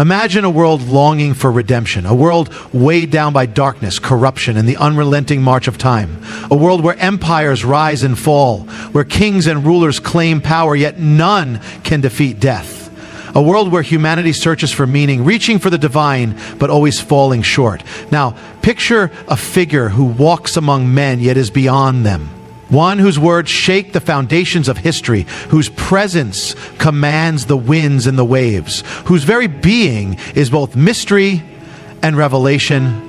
Imagine a world longing for redemption, a world weighed down by darkness, corruption, and the unrelenting march of time. A world where empires rise and fall, where kings and rulers claim power, yet none can defeat death. A world where humanity searches for meaning, reaching for the divine, but always falling short. Now, picture a figure who walks among men, yet is beyond them. One whose words shake the foundations of history, whose presence commands the winds and the waves, whose very being is both mystery and revelation.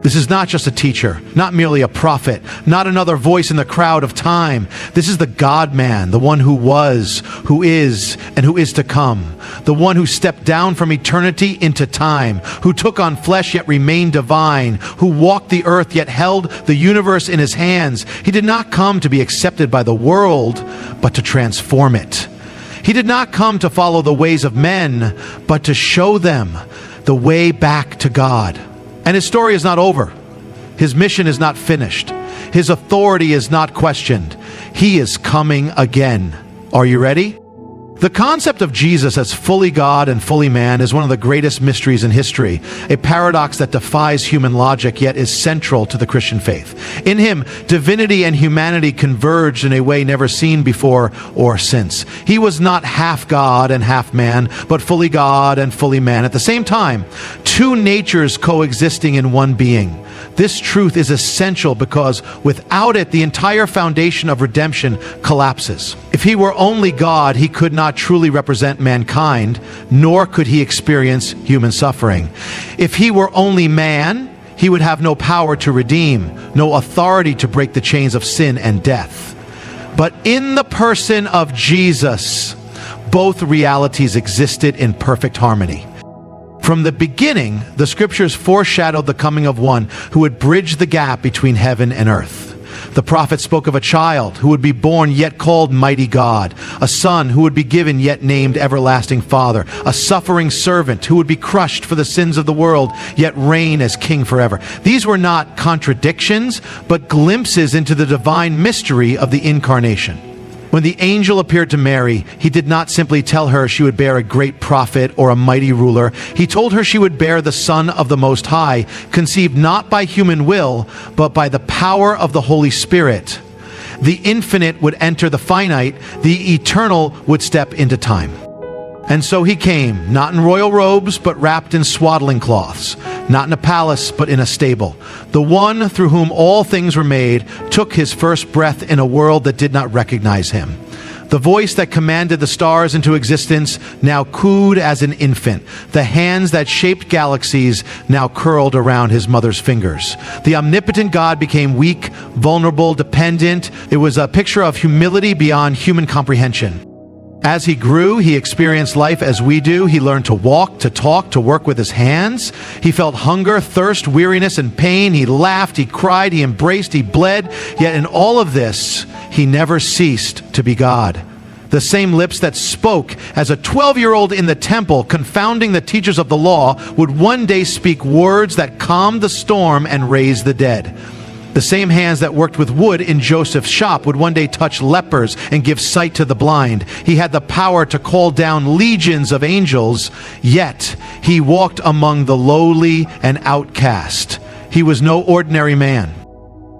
This is not just a teacher, not merely a prophet, not another voice in the crowd of time. This is the God-man, the one who was, who is, and who is to come. The one who stepped down from eternity into time, who took on flesh yet remained divine, who walked the earth yet held the universe in his hands. He did not come to be accepted by the world, but to transform it. He did not come to follow the ways of men, but to show them the way back to God. And his story is not over. His mission is not finished. His authority is not questioned. He is coming again. Are you ready? The concept of Jesus as fully God and fully man is one of the greatest mysteries in history, a paradox that defies human logic yet is central to the Christian faith. In him, divinity and humanity converged in a way never seen before or since. He was not half God and half man, but fully God and fully man. At the same time, two natures coexisting in one being. This truth is essential because without it, the entire foundation of redemption collapses. If he were only God, he could not truly represent mankind, nor could he experience human suffering. If he were only man, he would have no power to redeem, no authority to break the chains of sin and death. But in the person of Jesus, both realities existed in perfect harmony. From the beginning, the scriptures foreshadowed the coming of one who would bridge the gap between heaven and earth. The prophet spoke of a child who would be born yet called Mighty God, a son who would be given yet named Everlasting Father, a suffering servant who would be crushed for the sins of the world yet reign as king forever. These were not contradictions, but glimpses into the divine mystery of the incarnation. When the angel appeared to Mary, he did not simply tell her she would bear a great prophet or a mighty ruler. He told her she would bear the Son of the Most High, conceived not by human will, but by the power of the Holy Spirit. The infinite would enter the finite, the eternal would step into time. And so he came, not in royal robes, but wrapped in swaddling cloths, not in a palace, but in a stable. The one through whom all things were made took his first breath in a world that did not recognize him. The voice that commanded the stars into existence now cooed as an infant. The hands that shaped galaxies now curled around his mother's fingers. The omnipotent God became weak, vulnerable, dependent. It was a picture of humility beyond human comprehension. As he grew, he experienced life as we do. He learned to walk, to talk, to work with his hands. He felt hunger, thirst, weariness, and pain. He laughed, he cried, he embraced, he bled. Yet in all of this, he never ceased to be God. The same lips that spoke as a 12-year-old in the temple, confounding the teachers of the law, would one day speak words that calmed the storm and raised the dead. The same hands that worked with wood in Joseph's shop would one day touch lepers and give sight to the blind. He had the power to call down legions of angels, yet he walked among the lowly and outcast. He was no ordinary man.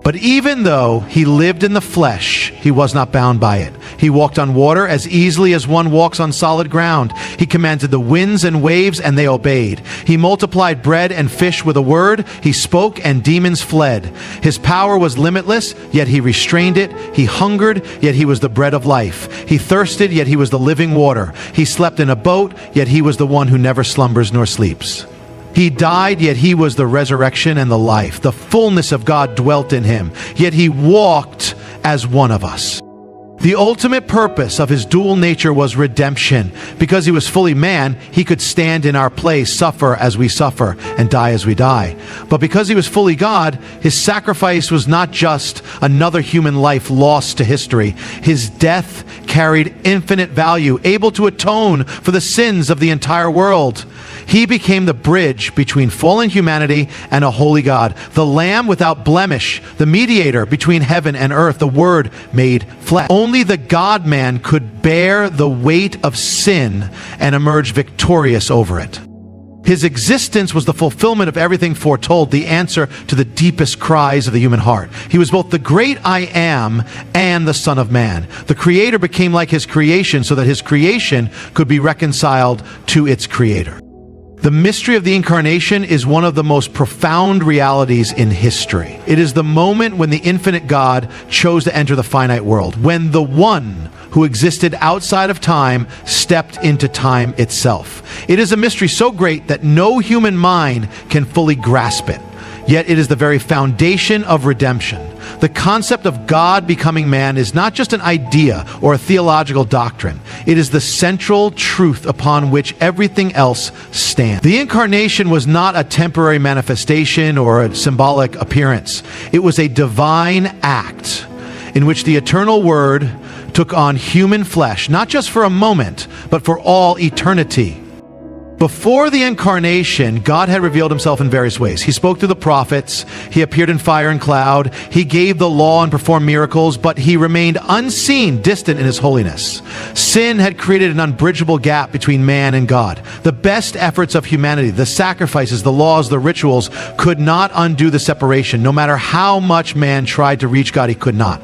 But even though he lived in the flesh, he was not bound by it. He walked on water as easily as one walks on solid ground. He commanded the winds and waves, and they obeyed. He multiplied bread and fish with a word. He spoke, and demons fled. His power was limitless, yet he restrained it. He hungered, yet he was the bread of life. He thirsted, yet he was the living water. He slept in a boat, yet he was the one who never slumbers nor sleeps. He died, yet he was the resurrection and the life. The fullness of God dwelt in him, yet he walked as one of us. The ultimate purpose of his dual nature was redemption. Because he was fully man, he could stand in our place, suffer as we suffer, and die as we die. But because he was fully God, his sacrifice was not just another human life lost to history. His death carried infinite value, able to atone for the sins of the entire world. He became the bridge between fallen humanity and a holy God, the Lamb without blemish, the mediator between heaven and earth, the Word made flesh. Only the God-man could bear the weight of sin and emerge victorious over it. His existence was the fulfillment of everything foretold, the answer to the deepest cries of the human heart. He was both the great I am and the Son of Man. The Creator became like His creation so that His creation could be reconciled to its Creator. The mystery of the Incarnation is one of the most profound realities in history. It is the moment when the infinite God chose to enter the finite world, when the One who existed outside of time stepped into time itself. It is a mystery so great that no human mind can fully grasp it. Yet it is the very foundation of redemption. The concept of God becoming man is not just an idea or a theological doctrine. It is the central truth upon which everything else stands. The Incarnation was not a temporary manifestation or a symbolic appearance. It was a divine act in which the eternal Word took on human flesh, not just for a moment, but for all eternity. Before the Incarnation, God had revealed Himself in various ways. He spoke through the prophets, He appeared in fire and cloud, He gave the law and performed miracles, but He remained unseen, distant in His holiness. Sin had created an unbridgeable gap between man and God. The best efforts of humanity, the sacrifices, the laws, the rituals, could not undo the separation. No matter how much man tried to reach God, he could not.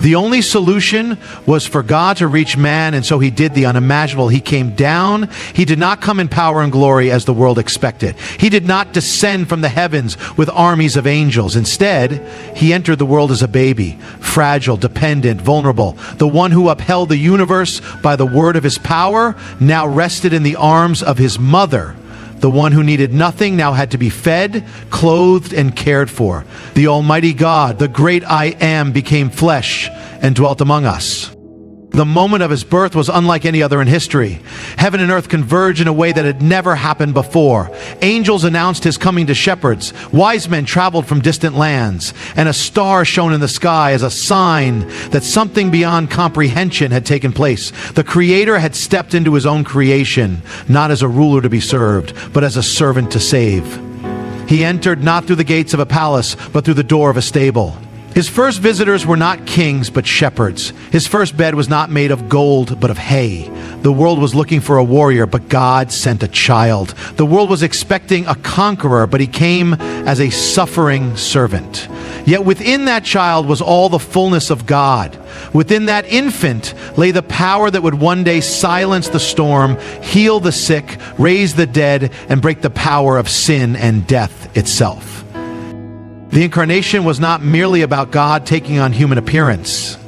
The only solution was for God to reach man, and so He did the unimaginable. He came down. He did not come in power and glory as the world expected. He did not descend from the heavens with armies of angels. Instead, He entered the world as a baby, fragile, dependent, vulnerable. The one who upheld the universe by the word of His power now rested in the arms of His mother. The one who needed nothing now had to be fed, clothed, and cared for. The Almighty God, the great I Am, became flesh and dwelt among us. The moment of His birth was unlike any other in history. Heaven and earth converged in a way that had never happened before. Angels announced His coming to shepherds. Wise men traveled from distant lands. And a star shone in the sky as a sign that something beyond comprehension had taken place. The Creator had stepped into His own creation, not as a ruler to be served, but as a servant to save. He entered not through the gates of a palace, but through the door of a stable. His first visitors were not kings, but shepherds. His first bed was not made of gold, but of hay. The world was looking for a warrior, but God sent a child. The world was expecting a conqueror, but He came as a suffering servant. Yet within that child was all the fullness of God. Within that infant lay the power that would one day silence the storm, heal the sick, raise the dead, and break the power of sin and death itself. The Incarnation was not merely about God taking on human appearance.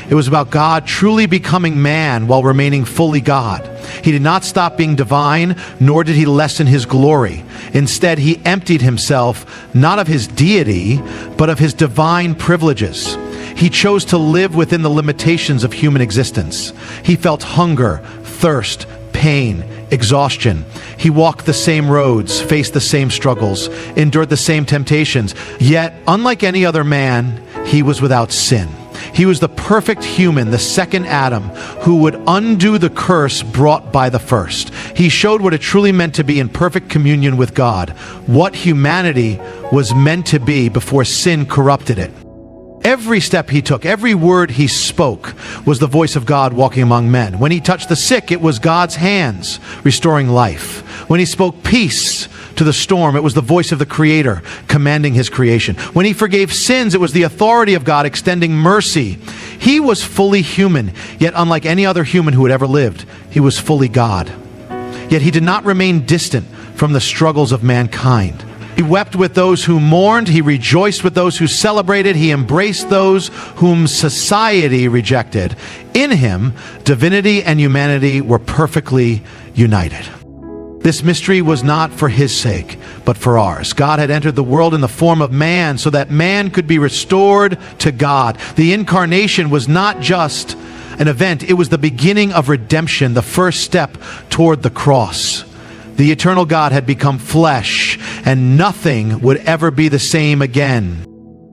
It was about God truly becoming man while remaining fully God. He did not stop being divine, nor did He lessen His glory. Instead, He emptied Himself, not of His deity, but of His divine privileges. He chose to live within the limitations of human existence. He felt hunger, thirst, pain, exhaustion. He walked the same roads, faced the same struggles, endured the same temptations. Yet, unlike any other man, He was without sin. He was the perfect human, the second Adam, who would undo the curse brought by the first. He showed what it truly meant to be in perfect communion with God, what humanity was meant to be before sin corrupted it. Every step He took, every word He spoke was the voice of God walking among men. When He touched the sick, it was God's hands restoring life. When He spoke peace to the storm, it was the voice of the Creator commanding His creation. When He forgave sins, it was the authority of God extending mercy. He was fully human, yet unlike any other human who had ever lived, He was fully God. Yet He did not remain distant from the struggles of mankind. He wept with those who mourned. He rejoiced with those who celebrated. He embraced those whom society rejected. In Him, divinity and humanity were perfectly united. This mystery was not for His sake, but for ours. God had entered the world in the form of man so that man could be restored to God. The Incarnation was not just an event. It was the beginning of redemption, the first step toward the cross. The eternal God had become flesh, and nothing would ever be the same again.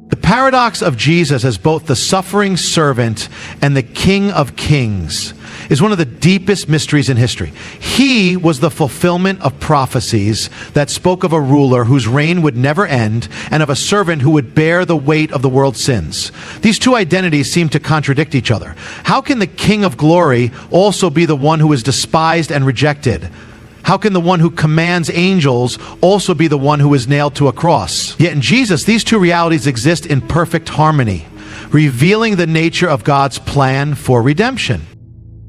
The paradox of Jesus as both the suffering servant and the King of Kings is one of the deepest mysteries in history. He was the fulfillment of prophecies that spoke of a ruler whose reign would never end and of a servant who would bear the weight of the world's sins. These two identities seem to contradict each other. How can the King of glory also be the one who is despised and rejected? How can the one who commands angels also be the one who is nailed to a cross? Yet in Jesus, these two realities exist in perfect harmony, revealing the nature of God's plan for redemption.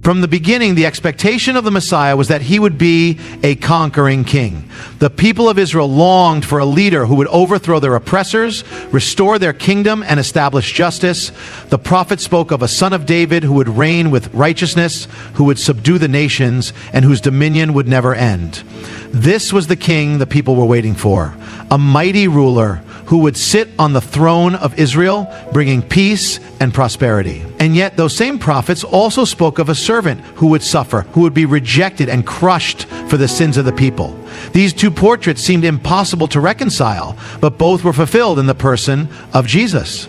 From the beginning, the expectation of the Messiah was that he would be a conquering king. The people of Israel longed for a leader who would overthrow their oppressors, restore their kingdom, and establish justice. The prophet spoke of a son of David who would reign with righteousness, who would subdue the nations, and whose dominion would never end. This was the king the people were waiting for, a mighty ruler who would sit on the throne of Israel, bringing peace and prosperity. And yet those same prophets also spoke of a servant who would suffer, who would be rejected and crushed for the sins of the people. These two portraits seemed impossible to reconcile, but both were fulfilled in the person of Jesus.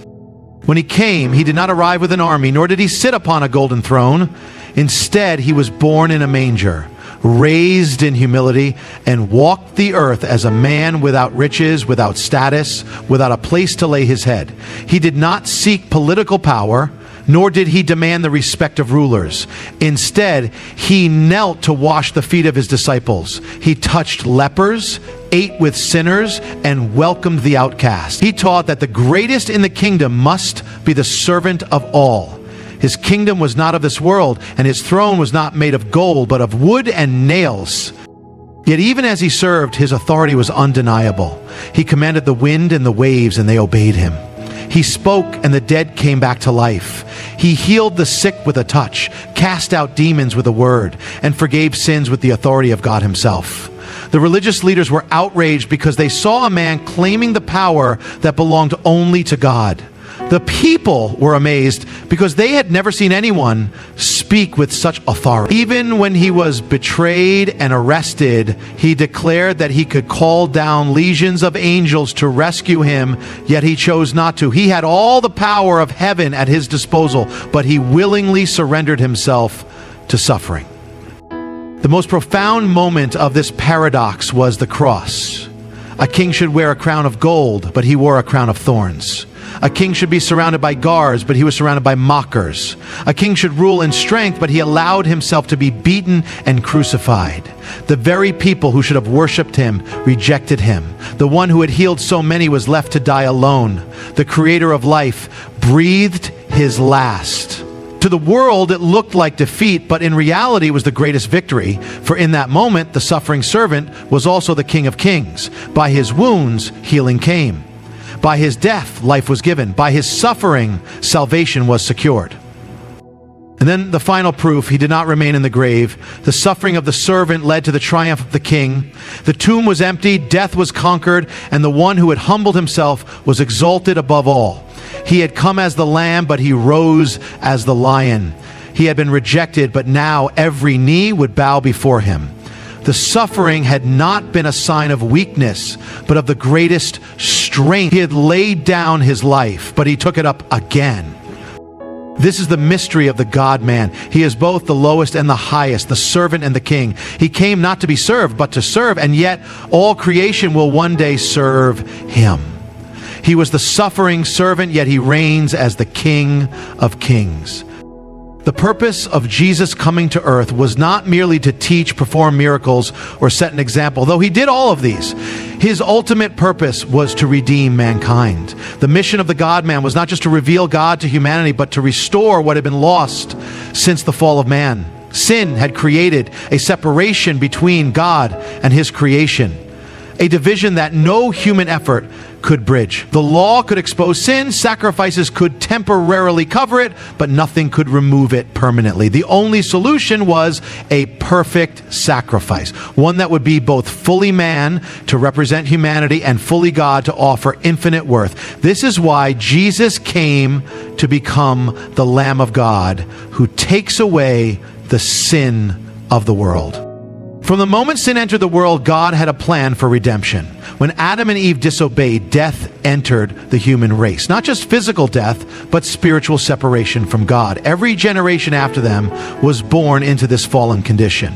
When he came, he did not arrive with an army, nor did he sit upon a golden throne. Instead, he was born in a manger, raised in humility, and walked the earth as a man without riches, without status, without a place to lay his head. He did not seek political power, nor did he demand the respect of rulers. Instead, he knelt to wash the feet of his disciples. He touched lepers, ate with sinners, and welcomed the outcast. He taught that the greatest in the kingdom must be the servant of all. His kingdom was not of this world, and his throne was not made of gold, but of wood and nails. Yet even as he served, his authority was undeniable. He commanded the wind and the waves, and they obeyed him. He spoke, and the dead came back to life. He healed the sick with a touch, cast out demons with a word, and forgave sins with the authority of God himself. The religious leaders were outraged because they saw a man claiming the power that belonged only to God. The people were amazed because they had never seen anyone speak with such authority. Even when he was betrayed and arrested, he declared that he could call down legions of angels to rescue him, yet he chose not to. He had all the power of heaven at his disposal, but he willingly surrendered himself to suffering. The most profound moment of this paradox was the cross. A king should wear a crown of gold, but he wore a crown of thorns. A king should be surrounded by guards, but he was surrounded by mockers. A king should rule in strength, but he allowed himself to be beaten and crucified. The very people who should have worshipped him rejected him. The one who had healed so many was left to die alone. The creator of life breathed his last. To the world, it looked like defeat, but in reality it was the greatest victory. For in that moment, the suffering servant was also the King of Kings. By his wounds, healing came. By his death, life was given. By his suffering, salvation was secured. And then the final proof, he did not remain in the grave. The suffering of the servant led to the triumph of the king. The tomb was empty, death was conquered, and the one who had humbled himself was exalted above all. He had come as the lamb, but he rose as the lion. He had been rejected, but now every knee would bow before him. The suffering had not been a sign of weakness, but of the greatest strength. He had laid down his life, but he took it up again. This is the mystery of the God-man. He is both the lowest and the highest, the servant and the king. He came not to be served, but to serve, and yet all creation will one day serve him. He was the suffering servant, yet he reigns as the King of Kings. The purpose of Jesus coming to earth was not merely to teach, perform miracles, or set an example, though he did all of these. His ultimate purpose was to redeem mankind. The mission of the God-man was not just to reveal God to humanity, but to restore what had been lost since the fall of man. Sin had created a separation between God and his creation, a division that no human effort could bridge. The law could expose sin, sacrifices could temporarily cover it, but nothing could remove it permanently. The only solution was a perfect sacrifice, one that would be both fully man to represent humanity and fully God to offer infinite worth. This is why Jesus came to become the Lamb of God who takes away the sin of the world. From the moment sin entered the world, God had a plan for redemption. When Adam and Eve disobeyed, death entered the human race. Not just physical death, but spiritual separation from God. Every generation after them was born into this fallen condition.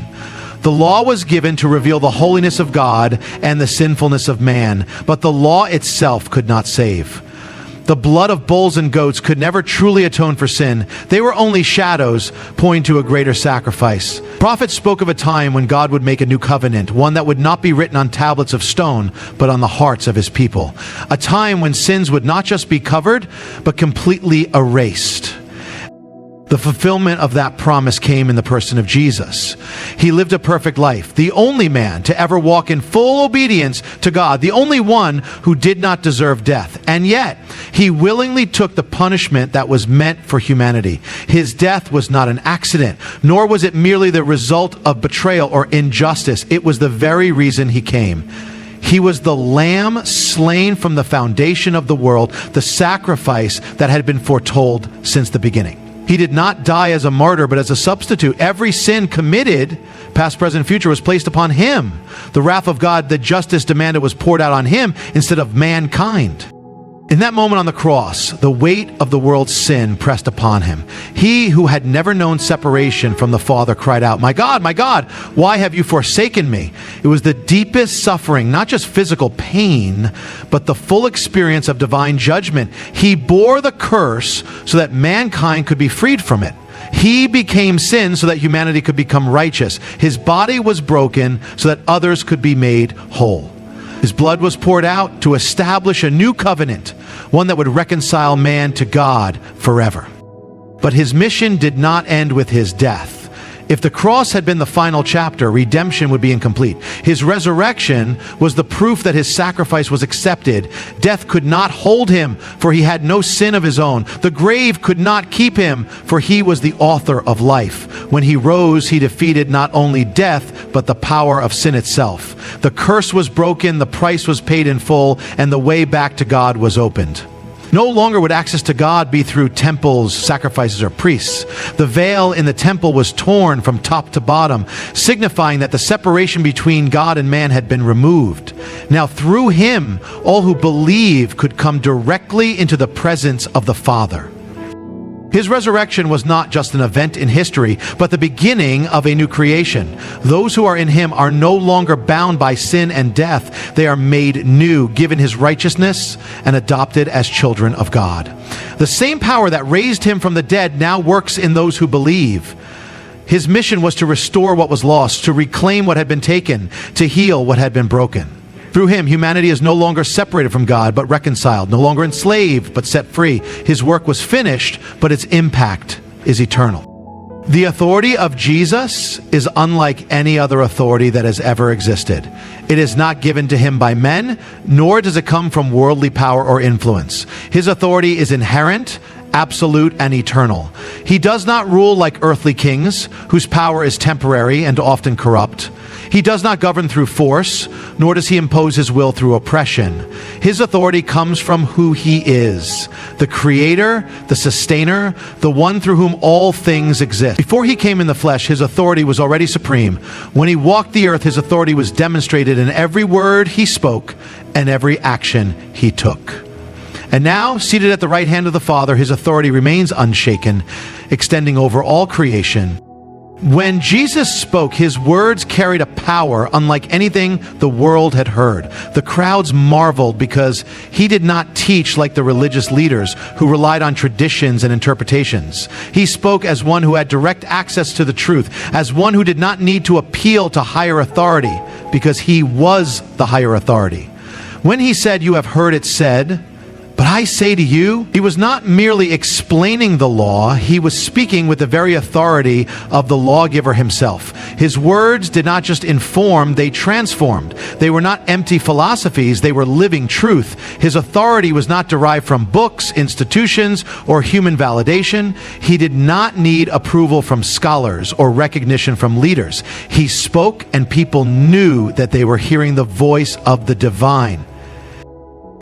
The law was given to reveal the holiness of God and the sinfulness of man, but the law itself could not save. The blood of bulls and goats could never truly atone for sin. They were only shadows pointing to a greater sacrifice. Prophets spoke of a time when God would make a new covenant, one that would not be written on tablets of stone, but on the hearts of his people. A time when sins would not just be covered, but completely erased. The fulfillment of that promise came in the person of Jesus. He lived a perfect life, the only man to ever walk in full obedience to God, the only one who did not deserve death. And yet, he willingly took the punishment that was meant for humanity. His death was not an accident, nor was it merely the result of betrayal or injustice. It was the very reason he came. He was the lamb slain from the foundation of the world, the sacrifice that had been foretold since the beginning. He did not die as a martyr, but as a substitute. Every sin committed, past, present, future, was placed upon him. The wrath of God, the justice demanded, was poured out on him instead of mankind. In that moment on the cross, the weight of the world's sin pressed upon him. He who had never known separation from the Father cried out, my God, why have you forsaken me?" It was the deepest suffering, not just physical pain, but the full experience of divine judgment. He bore the curse so that mankind could be freed from it. He became sin so that humanity could become righteous. His body was broken so that others could be made whole. His blood was poured out to establish a new covenant, one that would reconcile man to God forever. But his mission did not end with his death. If the cross had been the final chapter, redemption would be incomplete. His resurrection was the proof that his sacrifice was accepted. Death could not hold him, for he had no sin of his own. The grave could not keep him, for he was the author of life. When he rose, he defeated not only death, but the power of sin itself. The curse was broken, the price was paid in full, and the way back to God was opened. No longer would access to God be through temples, sacrifices, or priests. The veil in the temple was torn from top to bottom, signifying that the separation between God and man had been removed. Now through him, all who believe could come directly into the presence of the Father. His resurrection was not just an event in history, but the beginning of a new creation. Those who are in him are no longer bound by sin and death. They are made new, given his righteousness, and adopted as children of God. The same power that raised him from the dead now works in those who believe. His mission was to restore what was lost, to reclaim what had been taken, to heal what had been broken. Through him, humanity is no longer separated from God, but reconciled, no longer enslaved, but set free. His work was finished, but its impact is eternal. The authority of Jesus is unlike any other authority that has ever existed. It is not given to him by men, nor does it come from worldly power or influence. His authority is inherent, absolute, and eternal. He does not rule like earthly kings, whose power is temporary and often corrupt. He does not govern through force, nor does he impose his will through oppression. His authority comes from who he is, the creator, the sustainer, the one through whom all things exist. Before he came in the flesh, his authority was already supreme. When he walked the earth, his authority was demonstrated in every word he spoke and every action he took. And now, seated at the right hand of the Father, his authority remains unshaken, extending over all creation. When Jesus spoke, his words carried a power unlike anything the world had heard. The crowds marveled because he did not teach like the religious leaders who relied on traditions and interpretations. He spoke as one who had direct access to the truth, as one who did not need to appeal to higher authority because he was the higher authority. When he said, "You have heard it said, but I say to you," he was not merely explaining the law, he was speaking with the very authority of the lawgiver himself. His words did not just inform, they transformed. They were not empty philosophies, they were living truth. His authority was not derived from books, institutions, or human validation. He did not need approval from scholars or recognition from leaders. He spoke and people knew that they were hearing the voice of the divine.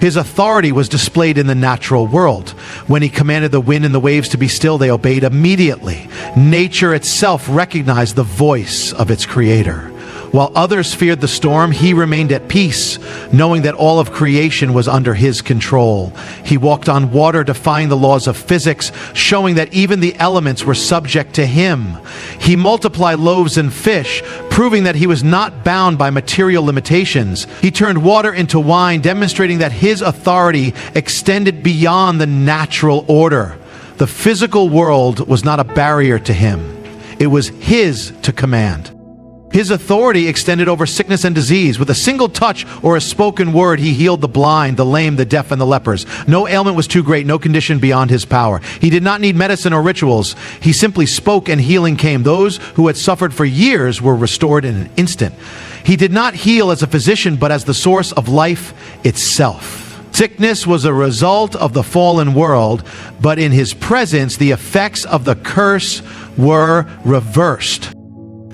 His authority was displayed in the natural world. When he commanded the wind and the waves to be still, they obeyed immediately. Nature itself recognized the voice of its creator. While others feared the storm, he remained at peace, knowing that all of creation was under his control. He walked on water, defying the laws of physics, showing that even the elements were subject to him. He multiplied loaves and fish, proving that he was not bound by material limitations. He turned water into wine, demonstrating that his authority extended beyond the natural order. The physical world was not a barrier to him. It was his to command. His authority extended over sickness and disease. With a single touch or a spoken word, he healed the blind, the lame, the deaf, and the lepers. No ailment was too great, no condition beyond his power. He did not need medicine or rituals. He simply spoke and healing came. Those who had suffered for years were restored in an instant. He did not heal as a physician, but as the source of life itself. Sickness was a result of the fallen world, but in his presence, the effects of the curse were reversed.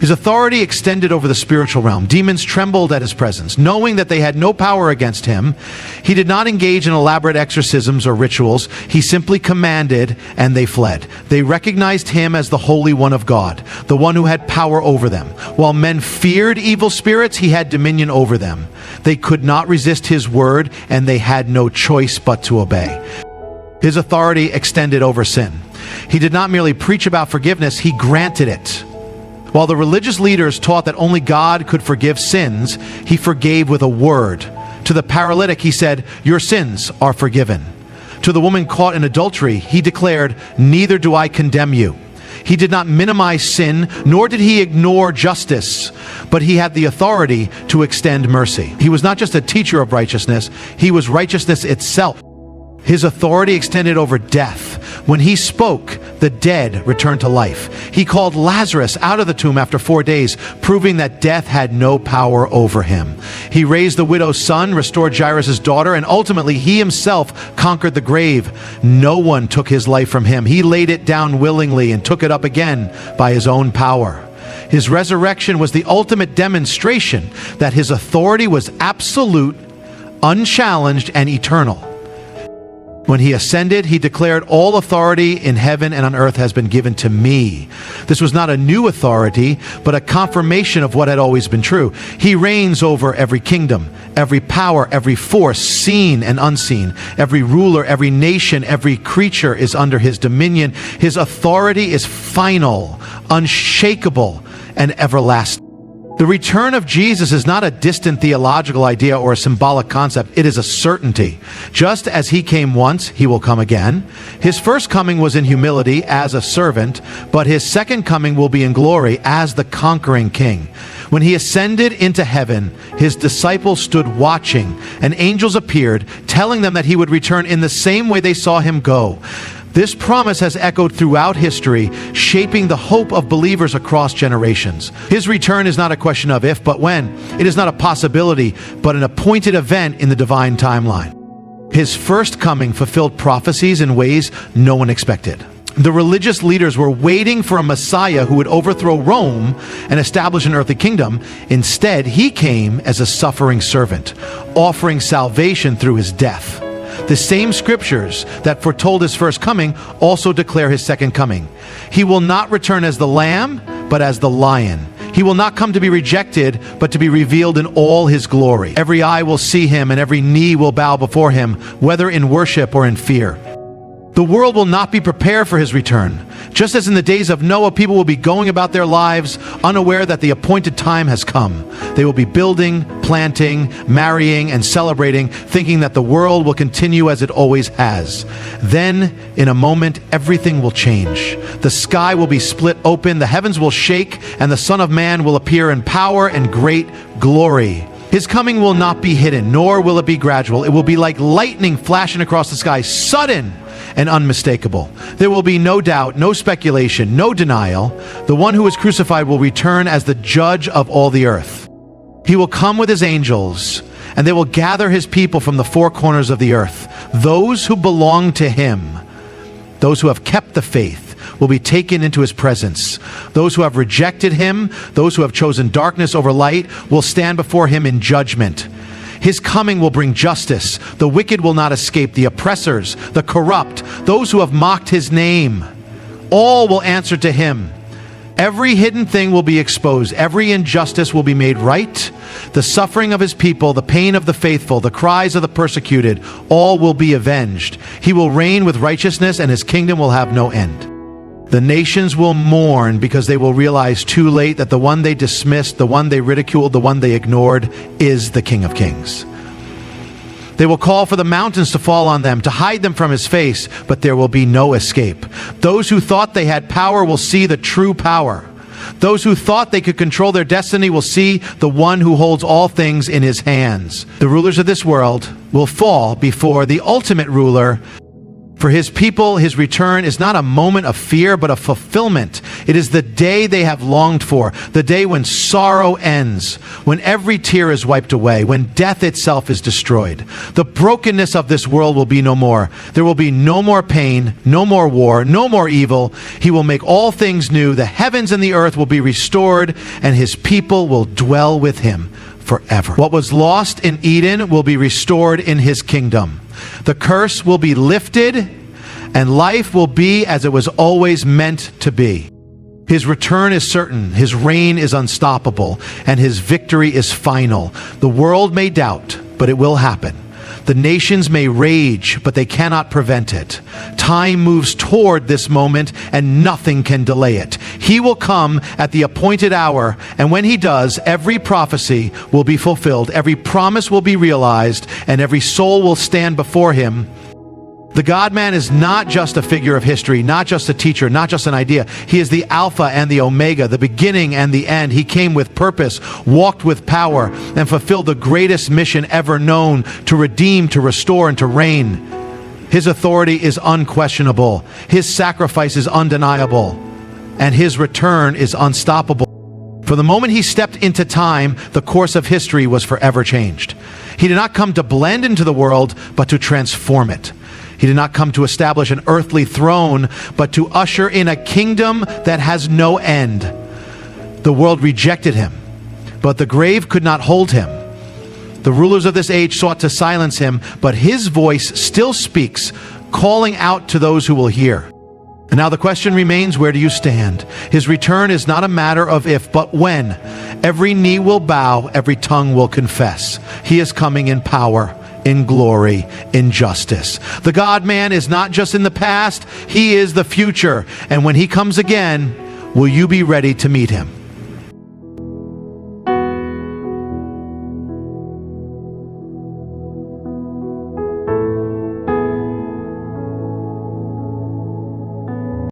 His authority extended over the spiritual realm. Demons trembled at his presence, knowing that they had no power against him. He did not engage in elaborate exorcisms or rituals. He simply commanded, and they fled. They recognized him as the Holy One of God, the one who had power over them. While men feared evil spirits, he had dominion over them. They could not resist his word, and they had no choice but to obey. His authority extended over sin. He did not merely preach about forgiveness, he granted it. While the religious leaders taught that only God could forgive sins, he forgave with a word. To the paralytic, he said, "Your sins are forgiven." To the woman caught in adultery, he declared, "Neither do I condemn you." He did not minimize sin, nor did he ignore justice, but he had the authority to extend mercy. He was not just a teacher of righteousness, he was righteousness itself. His authority extended over death. When he spoke, the dead returned to life. He called Lazarus out of the tomb after 4 days, proving that death had no power over him. He raised the widow's son, restored Jairus' daughter, and ultimately he himself conquered the grave. No one took his life from him. He laid it down willingly and took it up again by his own power. His resurrection was the ultimate demonstration that his authority was absolute, unchallenged, and eternal. When he ascended, he declared, "All authority in heaven and on earth has been given to me." This was not a new authority, but a confirmation of what had always been true. He reigns over every kingdom, every power, every force, seen and unseen. Every ruler, every nation, every creature is under his dominion. His authority is final, unshakable, and everlasting. The return of Jesus is not a distant theological idea or a symbolic concept. It is a certainty. Just as he came once, he will come again. His first coming was in humility as a servant, but his second coming will be in glory as the conquering king. When he ascended into heaven, his disciples stood watching, and angels appeared, telling them that he would return in the same way they saw him go. This promise has echoed throughout history, shaping the hope of believers across generations. His return is not a question of if, but when. It is not a possibility, but an appointed event in the divine timeline. His first coming fulfilled prophecies in ways no one expected. The religious leaders were waiting for a Messiah who would overthrow Rome and establish an earthly kingdom. Instead, he came as a suffering servant, offering salvation through his death. The same scriptures that foretold his first coming also declare his second coming. He will not return as the lamb, but as the lion. He will not come to be rejected, but to be revealed in all his glory. Every eye will see him, and every knee will bow before him, whether in worship or in fear. The world will not be prepared for his return. Just as in the days of Noah, people will be going about their lives unaware that the appointed time has come. They will be building, planting, marrying, and celebrating, thinking that the world will continue as it always has. Then, in a moment, everything will change. The sky will be split open, the heavens will shake, and the Son of Man will appear in power and great glory. His coming will not be hidden, nor will it be gradual. It will be like lightning flashing across the sky, sudden and unmistakable. There will be no doubt, no speculation, no denial. The one who is crucified will return as the judge of all the earth. He will come with his angels, and they will gather his people from the four corners of the earth. Those who belong to him, those who have kept the faith, will be taken into his presence. Those who have rejected him, those who have chosen darkness over light, will stand before him in judgment. His coming will bring justice. The wicked will not escape, the oppressors, the corrupt, those who have mocked his name. All will answer to him. Every hidden thing will be exposed. Every injustice will be made right. The suffering of his people, the pain of the faithful, the cries of the persecuted, all will be avenged. He will reign with righteousness, and his kingdom will have no end. The nations will mourn because they will realize too late that the one they dismissed, the one they ridiculed, the one they ignored is the King of Kings. They will call for the mountains to fall on them, to hide them from his face, but there will be no escape. Those who thought they had power will see the true power. Those who thought they could control their destiny will see the one who holds all things in his hands. The rulers of this world will fall before the ultimate ruler. For his people, his return is not a moment of fear, but a fulfillment. It is the day they have longed for, the day when sorrow ends, when every tear is wiped away, when death itself is destroyed. The brokenness of this world will be no more. There will be no more pain, no more war, no more evil. He will make all things new. The heavens and the earth will be restored, and his people will dwell with him forever. What was lost in Eden will be restored in his kingdom. The curse will be lifted, and life will be as it was always meant to be. His return is certain, his reign is unstoppable, and his victory is final. The world may doubt, but it will happen. The nations may rage, but they cannot prevent it. Time moves toward this moment, and nothing can delay it. He will come at the appointed hour, and when he does, every prophecy will be fulfilled, every promise will be realized, and every soul will stand before him. The God-man is not just a figure of history, not just a teacher, not just an idea. He is the Alpha and the Omega, the beginning and the end. He came with purpose, walked with power, and fulfilled the greatest mission ever known: to redeem, to restore, and to reign. His authority is unquestionable. His sacrifice is undeniable. And his return is unstoppable. For the moment he stepped into time, the course of history was forever changed. He did not come to blend into the world, but to transform it. He did not come to establish an earthly throne, but to usher in a kingdom that has no end. The world rejected him, but the grave could not hold him. The rulers of this age sought to silence him, but his voice still speaks, calling out to those who will hear. And now the question remains, where do you stand? His return is not a matter of if, but when. Every knee will bow, every tongue will confess. He is coming in power, in glory, in justice. The God-man is not just in the past, he is the future. And when he comes again, will you be ready to meet him?